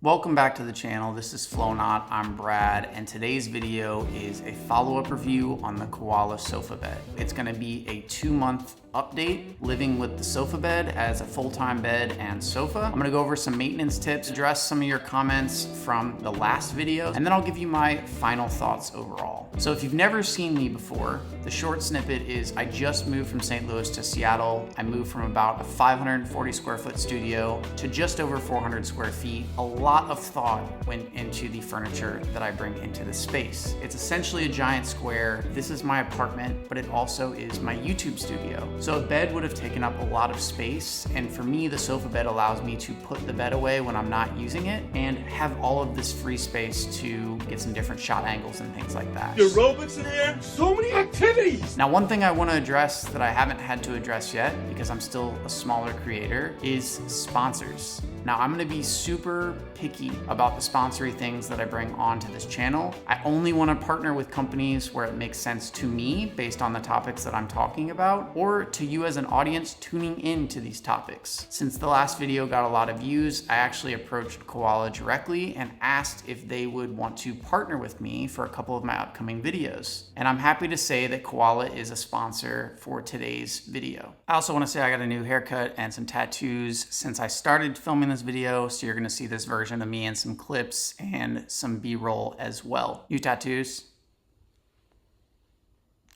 Welcome back to the channel. This is Flownaut. I'm Brad, and today's video is a follow-up review on the Koala sofa bed. It's going to be a 2-month update living with the sofa bed as a full-time bed and sofa. I'm going to go over some maintenance tips, address some of your comments from the last video, and then I'll give you my final thoughts overall. So if you've never seen me before, the short snippet is I just moved from St. Louis to Seattle. I moved from about a 540 square foot studio to just over 400 square feet. A lot of thought went into the furniture that I bring into the space. It's essentially a giant square. This is my apartment, but it also is my YouTube studio. So a bed would have taken up a lot of space, and for me, the sofa bed allows me to put the bed away when I'm not using it and have all of this free space to get some different shot angles and things like that. Aerobics in here, so many activities. Now, one thing I want to address that I haven't had to address yet, because I'm still a smaller creator, is sponsors. Now, I'm going to be super picky about the sponsory things that I bring onto this channel. I only want to partner with companies where it makes sense to me based on the topics that I'm talking about, or to you as an audience tuning into these topics. Since the last video got a lot of views, I actually approached Koala directly and asked if they would want to partner with me for a couple of my upcoming videos. And I'm happy to say that Koala is a sponsor for today's video. I also want to say I got a new haircut and some tattoos since I started filming this video, so you're going to see this version of me in some clips and some B-roll as well. New tattoos.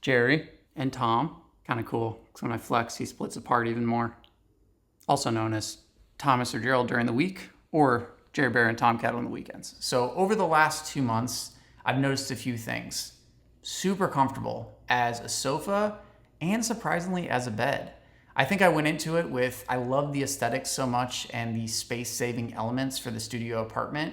Jerry and Tom. Kind of cool, because when I flex, he splits apart even more. Also known as Thomas or Gerald during the week, or Jerry Bear and Tomcat on the weekends. So over the last 2 months, I've noticed a few things. Super comfortable as a sofa and surprisingly as a bed. I think I went into it with, I love the aesthetics so much and the space-saving elements for the studio apartment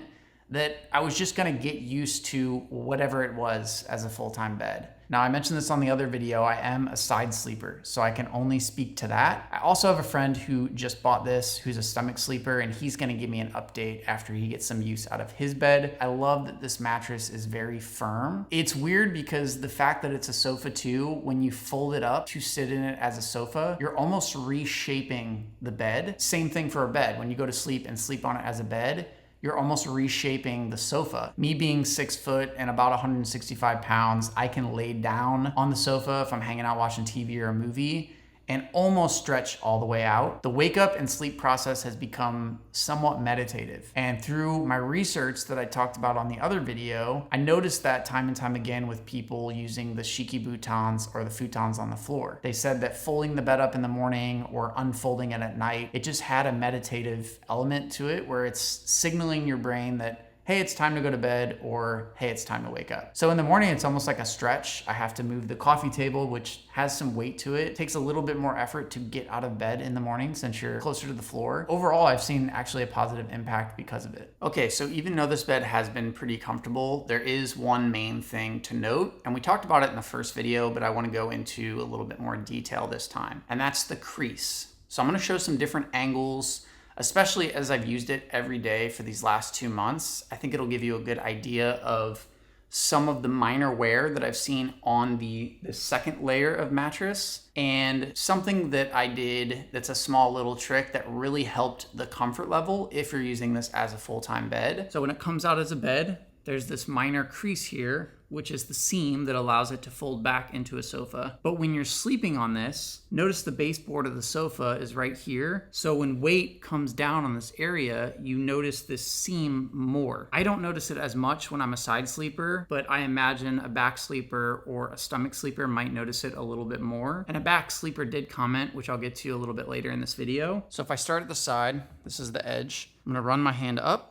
that I was just gonna get used to whatever it was as a full-time bed. Now, I mentioned this on the other video, I am a side sleeper, so I can only speak to that. I also have a friend who just bought this, who's a stomach sleeper, and he's gonna give me an update after he gets some use out of his bed. I love that this mattress is very firm. It's weird because the fact that it's a sofa too, when you fold it up to sit in it as a sofa, you're almost reshaping the bed. Same thing for a bed. When you go to sleep and sleep on it as a bed, you're almost reshaping the sofa. Me being 6 foot and about 165 pounds, I can lay down on the sofa if I'm hanging out watching TV or a movie and almost stretch all the way out. The wake up and sleep process has become somewhat meditative. And through my research that I talked about on the other video, I noticed that time and time again with people using the Shiki futons or the futons on the floor. They said that folding the bed up in the morning or unfolding it at night, it just had a meditative element to it where it's signaling your brain that hey, it's time to go to bed, or hey, it's time to wake up. So in the morning, it's almost like a stretch. I have to move the coffee table, which has some weight to it. It takes a little bit more effort to get out of bed in the morning since you're closer to the floor. Overall, I've seen actually a positive impact because of it. Okay, so even though this bed has been pretty comfortable, there is one main thing to note, and we talked about it in the first video, but I want to go into a little bit more detail this time, and that's the crease. So I'm going to show some different angles, especially as I've used it every day for these last 2 months. I think it'll give you a good idea of some of the minor wear that I've seen on the second layer of mattress, and something that I did that's a small little trick that really helped the comfort level if you're using this as a full-time bed. So when it comes out as a bed, there's this minor crease here, which is the seam that allows it to fold back into a sofa. But when you're sleeping on this, notice the baseboard of the sofa is right here. So when weight comes down on this area, you notice this seam more. I don't notice it as much when I'm a side sleeper, but I imagine a back sleeper or a stomach sleeper might notice it a little bit more. And a back sleeper did comment, which I'll get to a little bit later in this video. So if I start at the side, this is the edge. I'm gonna run my hand up,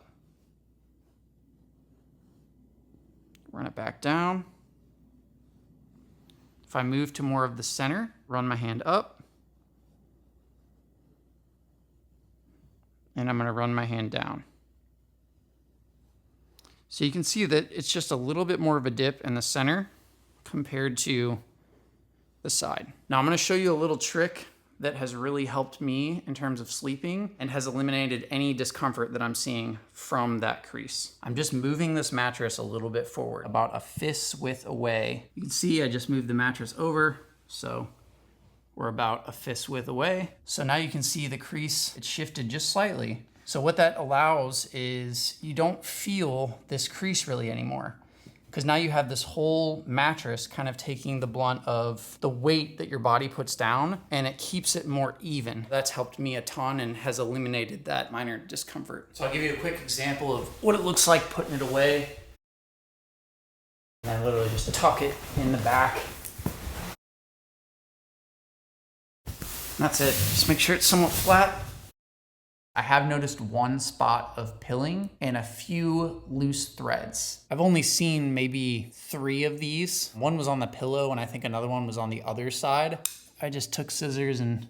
run it back down. If I move to more of the center, run my hand up. And I'm gonna run my hand down. So you can see that it's just a little bit more of a dip in the center compared to the side. Now I'm gonna show you a little trick that has really helped me in terms of sleeping and has eliminated any discomfort that I'm seeing from that crease. I'm just moving this mattress a little bit forward, about a fist's width away. You can see I just moved the mattress over, so we're about a fist's width away. So now you can see the crease, it shifted just slightly. So what that allows is you don't feel this crease really anymore, because now you have this whole mattress kind of taking the blunt of the weight that your body puts down, and it keeps it more even. That's helped me a ton and has eliminated that minor discomfort. So I'll give you a quick example of what it looks like putting it away. And I literally just tuck it in the back. That's it. Just make sure it's somewhat flat. I have noticed one spot of pilling and a few loose threads. I've only seen maybe 3 of these. One was on the pillow and I think another one was on the other side. I just took scissors and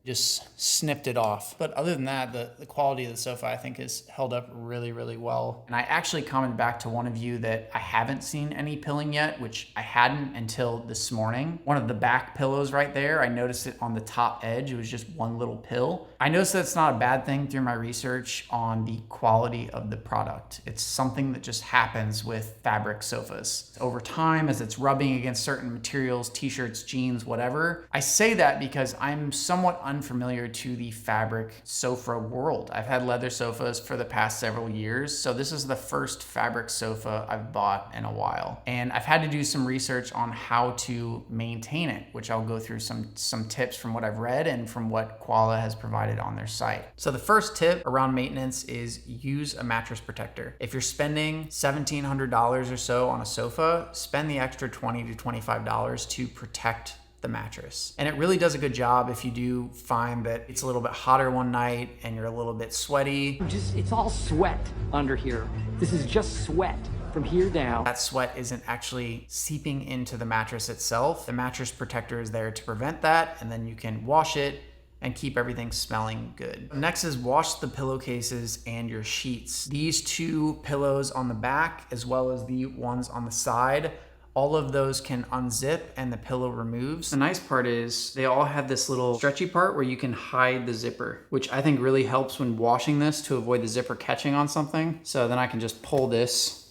just snipped it off. But other than that, the quality of the sofa I think is held up really, really well. And I actually commented back to one of you that I haven't seen any pilling yet, which I hadn't until this morning. One of the back pillows right there, I noticed it on the top edge. It was just one little pill. I noticed that's not a bad thing through my research on the quality of the product. It's something that just happens with fabric sofas. Over time, as it's rubbing against certain materials, t-shirts, jeans, whatever. I say that because I'm somewhat unfamiliar to the fabric sofa world. I've had leather sofas for the past several years, so this is the first fabric sofa I've bought in a while. And I've had to do some research on how to maintain it, which I'll go through some tips from what I've read and from what Koala has provided on their site. So the first tip around maintenance is use a mattress protector. If you're spending $1,700 or so on a sofa, spend the extra $20 to $25 to protect the mattress. And it really does a good job if you do find that it's a little bit hotter one night and you're a little bit sweaty. It's all sweat under here. This is just sweat from here down. That sweat isn't actually seeping into the mattress itself. The mattress protector is there to prevent that, and then you can wash it and keep everything smelling good. Next is wash the pillowcases and your sheets. These 2 pillows on the back, as well as the ones on the side, all of those can unzip and the pillow removes. The nice part is they all have this little stretchy part where you can hide the zipper, which I think really helps when washing this to avoid the zipper catching on something. So then I can just pull this.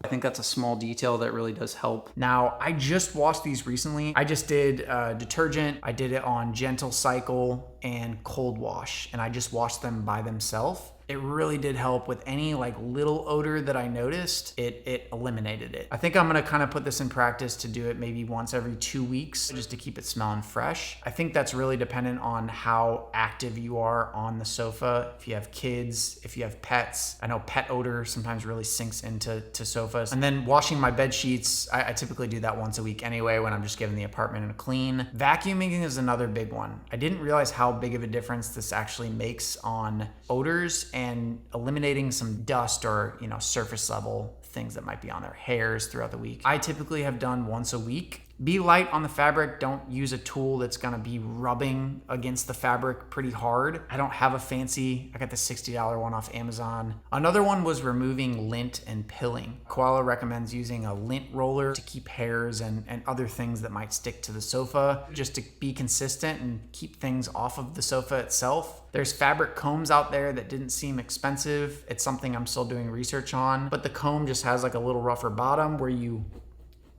I think that's a small detail that really does help. Now, I just washed these recently. I just did detergent. I did it on gentle cycle and cold wash, and I just washed them by themselves. It really did help with any like little odor that I noticed. It eliminated it. I think I'm gonna kind of put this in practice to do it maybe once every 2 weeks just to keep it smelling fresh. I think that's really dependent on how active you are on the sofa. If you have kids, if you have pets. I know pet odor sometimes really sinks into sofas. And then washing my bed sheets, I typically do that once a week anyway when I'm just giving the apartment a clean. Vacuuming is another big one. I didn't realize how big of a difference this actually makes on odors and eliminating some dust or, surface level things that might be on their hairs throughout the week. I typically have done once a week. Be light on the fabric. Don't use a tool that's gonna be rubbing against the fabric pretty hard. I don't have a fancy, I got the $60 one off Amazon. Another one was removing lint and pilling. Koala recommends using a lint roller to keep hairs and other things that might stick to the sofa, just to be consistent and keep things off of the sofa itself. There's fabric combs out there that didn't seem expensive. It's something I'm still doing research on, but the comb just has like a little rougher bottom where you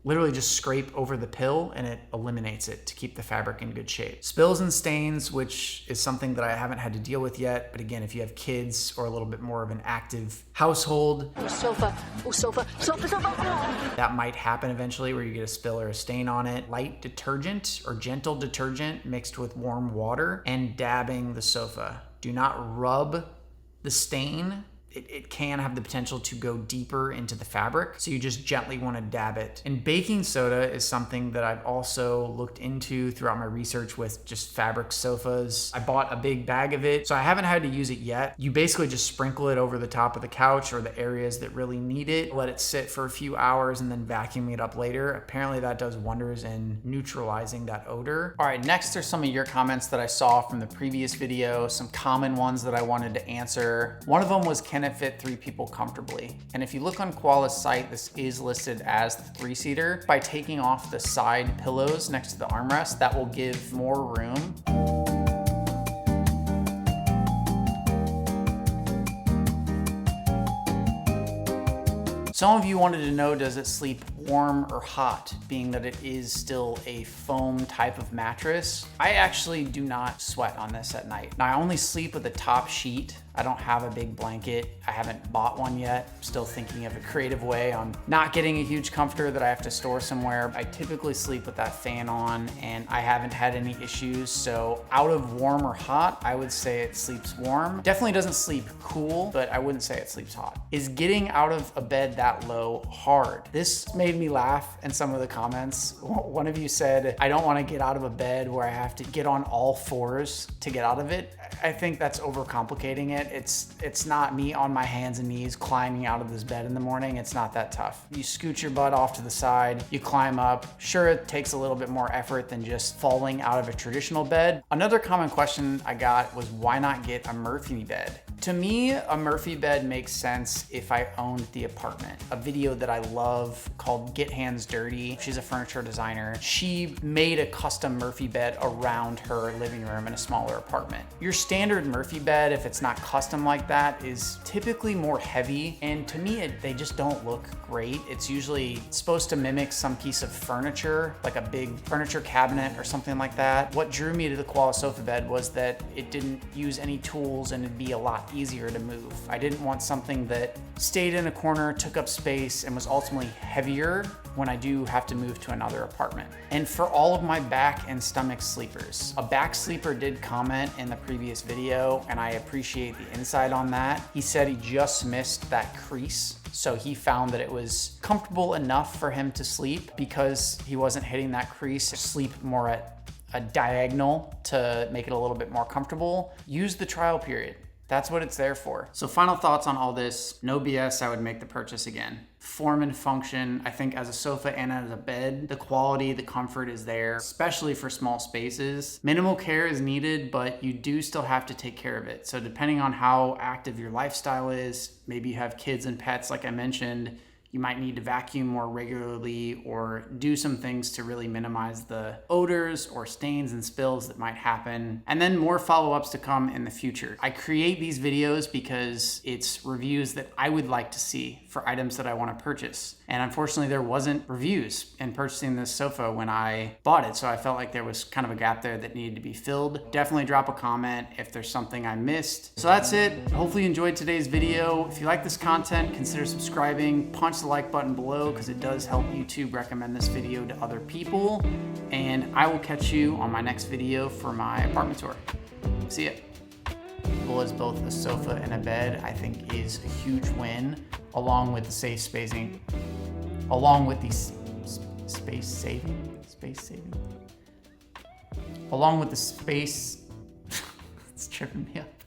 literally just scrape over the pill and it eliminates it to keep the fabric in good shape. Spills and stains, which is something that I haven't had to deal with yet. But again, if you have kids or a little bit more of an active household, sofa. That might happen eventually where you get a spill or a stain on it. Light detergent or gentle detergent mixed with warm water and dabbing the sofa. Do not rub the stain. It can have the potential to go deeper into the fabric, so you just gently want to dab it. And baking soda is something that I've also looked into throughout my research with just fabric sofas. I bought a big bag of it, so I haven't had to use it yet. You basically just sprinkle it over the top of the couch or the areas that really need it, let it sit for a few hours, and then vacuum it up later. Apparently that does wonders in neutralizing that odor. All right, next are some of your comments that I saw from the previous video, some common ones that I wanted to answer. One of them was, can it fit 3 people comfortably? And if you look on Koala's site, this is listed as the 3-seater. By taking off the side pillows next to the armrest, that will give more room. Some of you wanted to know, does it sleep warm or hot, being that it is still a foam type of mattress. I actually do not sweat on this at night. Now, I only sleep with a top sheet. I don't have a big blanket. I haven't bought one yet. I'm still thinking of a creative way on not getting a huge comforter that I have to store somewhere. I typically sleep with that fan on and I haven't had any issues. So out of warm or hot, I would say it sleeps warm. Definitely doesn't sleep cool, but I wouldn't say it sleeps hot. Is getting out of a bed that low hard? This made me laugh in some of the comments. One of you said, I don't want to get out of a bed where I have to get on all fours to get out of it. I think that's overcomplicating it. It's not me on my hands and knees climbing out of this bed in the morning. It's not that tough. You scoot your butt off to the side, you climb up. Sure, it takes a little bit more effort than just falling out of a traditional bed. Another common question I got was, why not get a Murphy bed? To me, a Murphy bed makes sense if I owned the apartment. A video that I love called Get Hands Dirty. She's a furniture designer. She made a custom Murphy bed around her living room in a smaller apartment. Your standard Murphy bed, if it's not custom like that, is typically more heavy. And to me, they just don't look great. It's usually supposed to mimic some piece of furniture, like a big furniture cabinet or something like that. What drew me to the Koala sofa bed was that it didn't use any tools and it'd be a lot easier to move. I didn't want something that stayed in a corner, took up space, and was ultimately heavier when I do have to move to another apartment. And for all of my back and stomach sleepers, a back sleeper did comment in the previous video, and I appreciate the insight on that. He said he just missed that crease, so he found that it was comfortable enough for him to sleep because he wasn't hitting that crease. Sleep more at a diagonal to make it a little bit more comfortable. Use the trial period. That's what it's there for. So final thoughts on all this. No BS, I would make the purchase again. Form and function, I think as a sofa and as a bed, the quality, the comfort is there, especially for small spaces. Minimal care is needed, but you do still have to take care of it. So depending on how active your lifestyle is, maybe you have kids and pets like I mentioned, you might need to vacuum more regularly or do some things to really minimize the odors or stains and spills that might happen. And then more follow-ups to come in the future. I create these videos because it's reviews that I would like to see for items that I want to purchase. And unfortunately, there wasn't reviews in purchasing this sofa when I bought it. So I felt like there was kind of a gap there that needed to be filled. Definitely drop a comment if there's something I missed. So that's it. Hopefully you enjoyed today's video. If you like this content, consider subscribing. Punch the like button below because it does help YouTube recommend this video to other people. And I will catch you on my next video for my apartment tour. See ya. As both a sofa and a bed, I think is a huge win, along with the safe spacing, along with the space saving, along with the space, it's tripping me up.